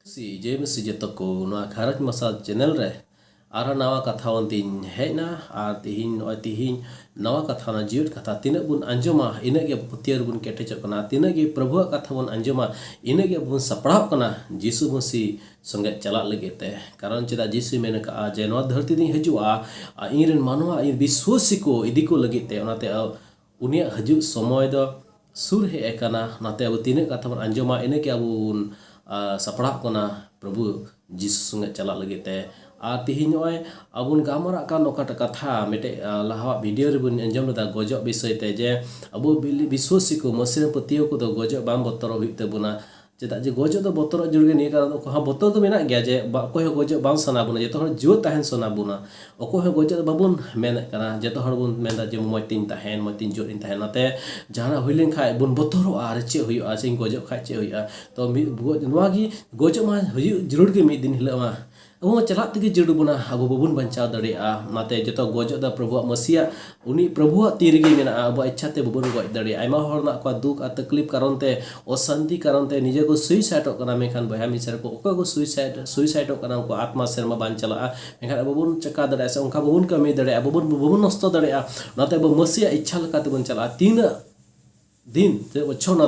जय मसी जतको घारज मसाल चैनल रे आर नवा कथा तीन हेना और तिहिन नवा कथा ना जीवित कथा तीना बुन अंजमा इना गे पुतियर बुन केटेचकना तीना गे प्रभु कथा बुन अंजमा इना गे बुन सपड़ाव कना जीसु मसी संगे चला लगेते कारण चेदा जीसु मेन का जे नवा धरती दिन हजुआ इनरेन मानवा इन विश्वासी को इदी को लगेते ओनाते उनिया हजु समय दो सुर हे एकना नाते अब तीना कथा बुन अंजमा इना गे बुन सपड़ा कोना प्रभु जीसु संगे चला लगेते आ तिहिन नय अबुन गामरा का नोकाट कथा मेटे लाहा वीडियो रे बुन अंजम लदा गजो विषय ते जे अबु विश्वासी को मसीह पतियो को दो गजो बाम बतर हुई तबुना चेदा जे गजो दो बतर जुड़गे नि कारण को बतर तो मेना गया जे कोय गजो बाम सना बुना जतो हर जो तहन सना बुना ओको गजो बाबुन मेन कना जतो हर बुन मेनदा जे मोतिन तहन मोतिन जो इन तहन नाते जहाना हुइलेन खाय बुन बतरो आर चे हुइआ सिंग गजो खाय चे हुइआ तो नवागी गजो मा हुइ जरूर के मी दिन हिलमा अब चला तक जरूर बुना अब बबुन बंचा दड़िया नाते जो गजो दा प्रभु मसीहा उनी प्रभु तीरगे मेना अब इच्छाते बबुन गज दड़िया आयमा हरना को दुख आ तकलीफ कारण ते अशांति कारण ते निजे को सुइसाइड कना मेखान बया मिसर को ओका को सुइसाइड कना को आत्मा सेरमा बान चला मेखान बबुन चका दड़िया से उनका बबुन कमी दड़िया बबुन नष्ट दड़िया नाते अब मसीहा इच्छा लकाते बन चला तीन दिन ते वचना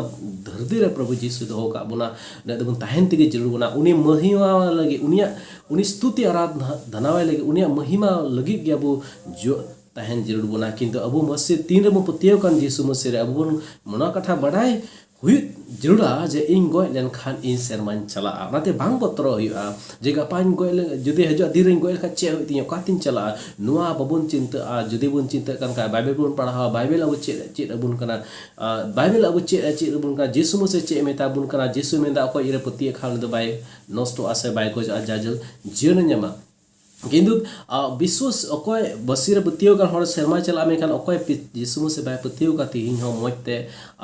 धरती रे प्रभु जीसु दो का बुना ने दबुन तहन तिगे जरूर बुना उनी महिमा लगी उनी स्तुति आराधना धनावाय लगी उनी महिमा लगी गया बु जो तहन जरूर बुना किंतु अबु मसीह तीन रे पतियो कान जीसु मसीह रे अबु मना कथा बडाय हुई जरूरा जे इन गय लेन खान इन सेरमान चला नाते बांग बतर हुआ जे गपान गय जुदी हजो दिरिन गय खा चे होती कातिन चला नुआ बबुन चिंता जुदी बुन चिंता कन का बाइबल बुन पढ़ा बाइबल अब चे बुन कना बाइबल अब चे बुन का जीसु मसीह चे मेता बुन कना जीसु मेंदा को इरे पति खान दो बाय नष्ट आसे बाय को जाजल जीवन न्यामा किंतु विश्वास अकोय बसीर पतियो का हर शर्मा चला मेखान अकोय जीसु मसीह बाय पतियो का तिहिन हो मोजते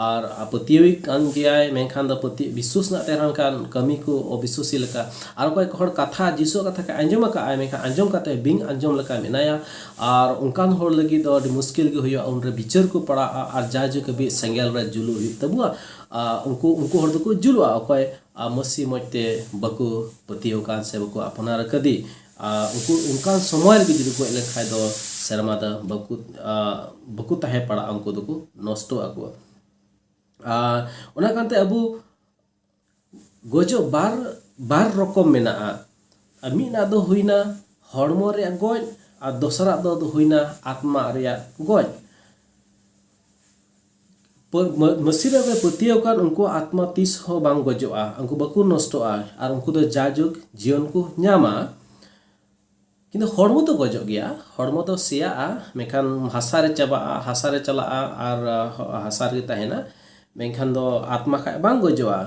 और पतियो कान गयाय मेखान द पति विश्वास ना तेरान कान कमी को अविश्वासी लका और अकोय हर कथा जीसु कथा का अंजम का आय मेखा अंजम काते बिंग अंजम लका मेनाया और उनकान हर लगी दो मुश्किल के हुआ उनरे विचार को पड़ा और जाज के भी संगेल रे जुलु तबुआ उनको हर को जुलुआ अकोय मसीह मोजते बको पतियो कान से बको अपनार कदी उनका समय भी जुदी को लेखा दो सेरमा दा बकु ताहे पड़ा उनको दो नष्ट आगो ओना कांते अबु गजो बार रकम मेना मीना दो हुइना हड़मो रे गज आ दोसरा दो हुइना आत्मा रे गज मसीह रे पतियो कान उनको आत्मा तीस हो बांग गजोआ उनको बकु नष्टोआ और उनको दो जाजुक जीवन को न्यामा किंतु हड़मो तो गजो गया हड़मो तो सिया मेखान हासारे चबा हासारे चला और हासार के तहना मेखान दो आत्मा का बांग गजोआ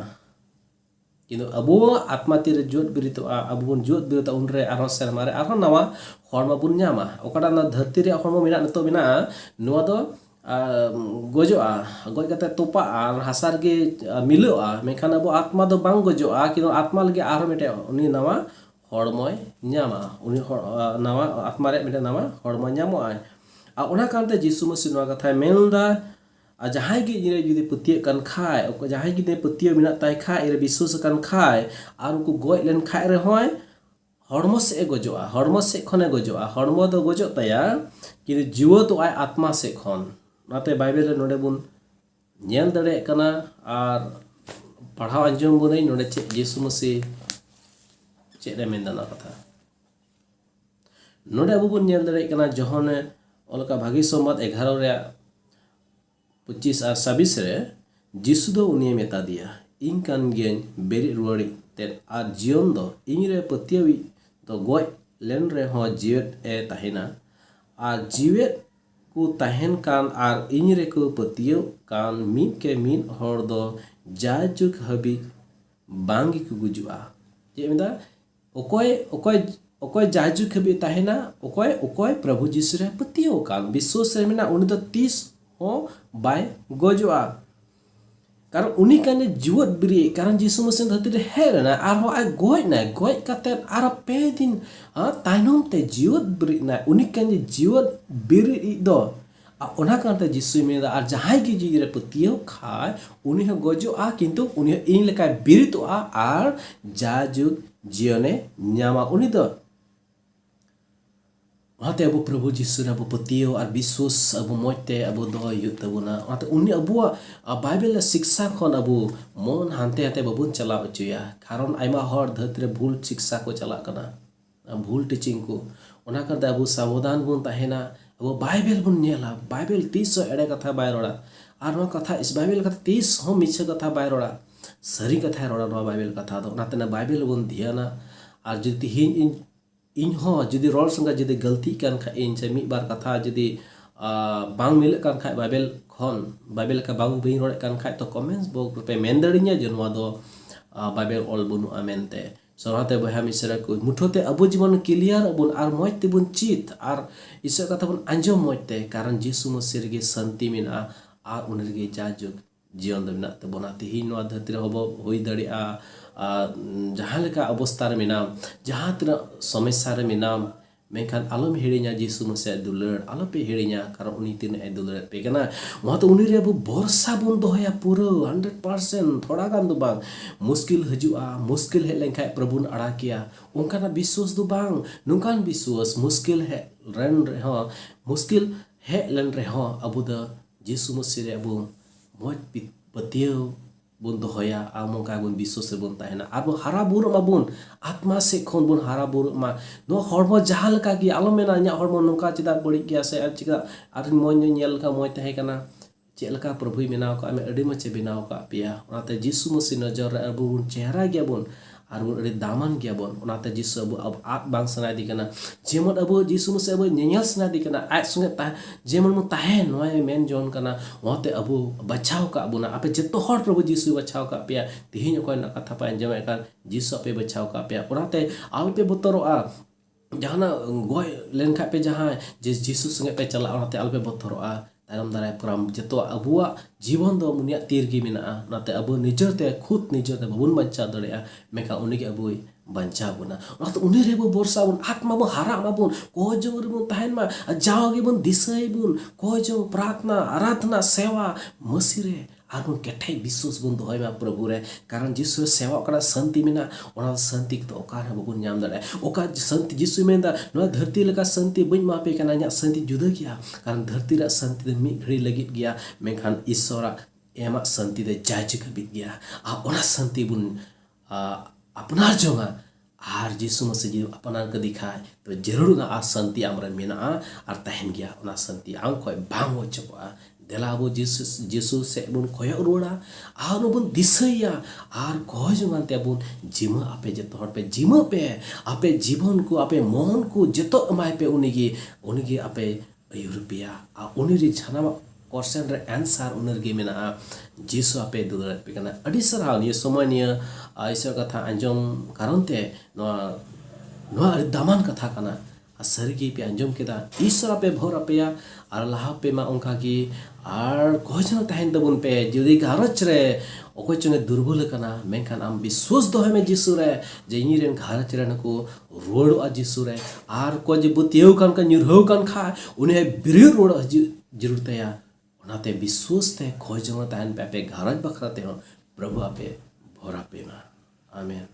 किंतु अबो आत्मा तीर जोत बिरितो अबो बन जोत बिरितो उनरे आरो सेरमारे आरो नवा हड़मा बुन न्यामा ओकाटा ना धरती रे हड़मो मेना नतो मेना नुवा दो गजोआ गज कते तोपा और हासार के मिलोआ मेखान अबो आत्मा दो बांग गजोआ किंतु आत्मा लगे आरो मेटे उनी नवा हड़मय न्यामा उनी नवा आत्मा रे मेटे नवा हड़मय न्यामोआ आ ओना कांते जीसु मसीह नवा कथा मेनदा जहां गे इरे जुदी पतिय कन खाय जहां गे पतिय मिना ताय खाय इरे विश्वास कन खाय आर उनको गय लेन खाय रे होय हड़मो से गजोआ हड़मो से खने गजोआ हड़मो दो गजो ताया कि जीव तो आय आत्मा से खन नाते बाइबल रे नोडे बुन नेल दड़े कना और पढ़ाव अंजम बुनई नोडे चे जीसु मसीह चेरे मेंदाना कथा नोडे अबु बुन नेल दड़े कना जहने ओलका भागी संवाद 11 रे 25 और 26 रे जीसु दो उनी मेता दिया इन कान गेन बेरी रुवाड़ी ते आर जीवन दो इन रे पतियवी तो गय लेन रे हो जीवेत ए तहेना आर जीवेत को तहन कान आर इन रे को पतियो कान मीन के मीन हर दो जाजुक हबी बांगी को गुजुआ जे मेदा ओकोय जाजुक हबी तहेना ओकोय प्रभु जीसु रे पतियो कान विश्वास रे मेना उनी दो 30 हो बाय गजोआ कारण उनी काने जीवत बिरी कारण जीसु मसीह धरती रे हेरना आर हो आय गय काते आर पे दिन ताइनम ते जीवत बिरी ना उनी काने जीवत बिरी दो ᱚᱱᱟ ᱠᱟᱨᱚᱱᱛᱮ ᱡᱤᱥᱩᱭ ᱢᱮᱱᱫᱟ ᱟᱨ ᱡᱟᱦᱟᱸᱭ ᱜᱮ ᱡᱩᱫᱤ ᱯᱟᱹᱛᱭᱟᱹᱣ ᱠᱷᱟᱡ ᱩᱱᱤ ᱦᱚᱸ ᱜᱚᱡᱚᱜᱼᱟ ᱠᱤᱱᱛᱩ ᱩᱱᱤ ᱦᱚᱸ ᱤᱧ ᱞᱮᱠᱟᱭ ᱵᱤᱨᱤᱫᱚᱜᱼᱟ ᱟᱨ ᱡᱟᱭᱡᱩᱜᱽ ᱡᱤᱭᱚᱱᱮ ᱧᱟᱢᱟ ᱩᱱᱤ ᱫᱚ ᱚᱱᱟᱛᱮ ᱟᱵᱚ ᱯᱨᱚभु ᱡᱤᱥᱩ ᱨᱮ ᱟᱵᱚ ᱯᱟᱹᱛᱭᱟᱹᱣ ᱟᱨ ᱵᱤᱥᱣᱟᱥ ᱟᱵᱚ ᱢᱚᱡᱽ ᱛᱮ ᱟᱵᱚ ᱫᱚᱦᱚᱭ ᱦᱩᱭᱩᱜ ᱛᱟᱵᱚᱱᱟ ᱚᱱᱟᱛᱮ ᱩᱱᱤ ᱟᱵᱚᱣᱟᱜ ᱵᱟᱭᱵᱮᱞ ᱥᱤᱠᱥᱟ ᱠᱷᱚᱱ ᱟᱵᱚ ᱢᱚᱱ ᱦᱟᱱᱛᱮ ᱦᱟᱱᱛᱮ ᱵᱟᱵᱚᱱ ᱪᱟᱞᱟᱣ ᱦᱚᱪᱚᱭᱟ ᱠᱟᱨᱚᱱ ᱟᱭᱢᱟ ᱦᱚᱲ ᱫᱷᱟᱹᱨᱛᱤ ᱨᱮ ᱵᱷᱩᱞ ᱥᱤᱠᱥᱟ ᱠᱚ ᱪᱟᱞᱟᱜ ᱠᱟᱱᱟ भूल टीचिंग को ओना करते अब सावधान बन तहना अब बाइबल बन नेला बाइबल तीस एड़े कथा बाय रोड़ा और नोआ कथा इस बाइबल कथा तीस हो मिछे कथा बाय रोड़ा सरी कथा रोड़ा नोआ बाइबल कथा दो ओनाते बाइबल बन ध्याना और जुदी इन हो जुदी रोल संगा जुदी गलती कान खा इन से मी बार कथा जुदी बांग मिले कान खा बाइबल का बांग बइन रोड़े कान खा तो कमेंट्स बॉक्स पे मेन दड़िया जे नोआ दो बाइबल ऑल बनु आमेनते सोनाते बहा मिसरा को मुठोते अबो जीवन क्लियर अबन आर मौज तेबन चित आर ईश्वर कथा बन आंजो मौजते कारण जीसु मसीह गे शांति मेना आर उनरगे जाजुग जीवन दो मेना तबना तिहि नोआ धरती रे होबो होई दड़िया जहां लेका अवस्था रे मेना जहां तना समस्या रे मेना मेखान आलम हिड़िया जीसु मसीह दुलड़ आलोपे हिड़िया कारण उनी तीन ए दुलड़ पे कना वहां तो उनी रे अब भरोसा बन दोया पूरा 100% थोड़ा गान दो बांग मुश्किल हजुआ मुश्किल हे लेखा प्रभु अड़ा किया उनका विश्वास दो बांग नुकान विश्वास मुश्किल है रन रहो मुश्किल है लन रहो अब द जीसु मसीह रे अब मौज पतियो बन दोया आमका बन विश्वास बन तहना अब हारा बुर माबुन आत्मा से खन बन हारा बुर मा नो हरमो जहां लका कि आलो मेना न्या हरमो नोका चिदा बड़ी गया से चिका आर मोय नेल का मोय तहे कना चेलका प्रभु मेनाव का में अडी मचे बनाव का पिया ओनाते जीसु मसीह नजर रे अब चेहरा गया बन और बन अडी दामान गया बन ओनाते जीसु अब आत बांग सना दी कना जेमन अब जीसु मसीह अब नेयल सना दी कना आज संगे ता जेमन मु ताहे नोय मेन जोन कना ओते अब बचाव का बुना आपे जतो हर प्रभु जीसु बचाव का पिया तिहिन कोय ना कथा पाए जमे का जीसु आपे बचाव का पिया ओनाते आलपे बतरोआ जहाना गोय लेन खा पे जहां जीसु संगे पे चला ओनाते आलपे बतरोआ तायम दाराय पुराम जतो अबुआ जीवन दो मुनिया तीर गी मेना नाते अब निजरते खुद निजरते बबुन बच्चा दड़िया मेका उनिगे अबुई बंचा बुना नाते उनि रे बो बोरसा बुन आत्मा बो हारा मा बुन को जो रे बुन तहन मा जाओगे बुन दिसई बुन को जो प्रार्थना आराधना सेवा मसीरे आर बुन केठे विश्वास बुन दोय मा प्रभु रे कारण जीसु सेवा करा शांति मेना ओना शांति तो ओकार बबुन नाम दड़े ओका शांति जीसु मेंदा नो धरती लका शांति बइन मा पे कना न्या शांति जुदा गया कारण धरती रा शांति दे मी घड़ी लगित गया मेखान ईश्वरा एमा शांति दे जायज कबित गया आ ओना शांति बुन अपनार जोगा आर जीसु मसीह जी अपनार के दिखाए तो जरूर ना आ शांति आमरे मेना आर तहन गया ओना शांति आम कोय बांग हो चकोआ देलाबो जीसु से बुन कोय रोड़ा आर बुन दिसैया आर कोय जोगानते बुन जिमा आपे जतो हर पे जिमा पे आपे जीवन को आपे मन को जतो अमाय पे उनिगे आपे यूरोपिया आ उनिरे छाना क्वेश्चन रे आंसर उनरगे मेना जीसु आपे दुलर पे कना अडी सराव निय समय निय ईश्वर कथा अंजम कारणते नो दामान कथा कना सरगी पे अंजम केदा ईश्वर पे भोर अपेया आर लाहा पे मा उनका की आर कोजन तहन दबुन पे जुदी घरच रे ओको चंगे दुर्बल कना मेखान आम विश्वास दो हमें जीसु रे जे इनिरेन घरच रे नको रोड आ जीसु रे आर को जे बुतियो कान का निरहो कान खा उन्हें बिरे रोड जरूरत है ओनाते विश्वास ते खोजन तहन पे घरच बखराते हो प्रभु आपे भोर पे मा आमेन।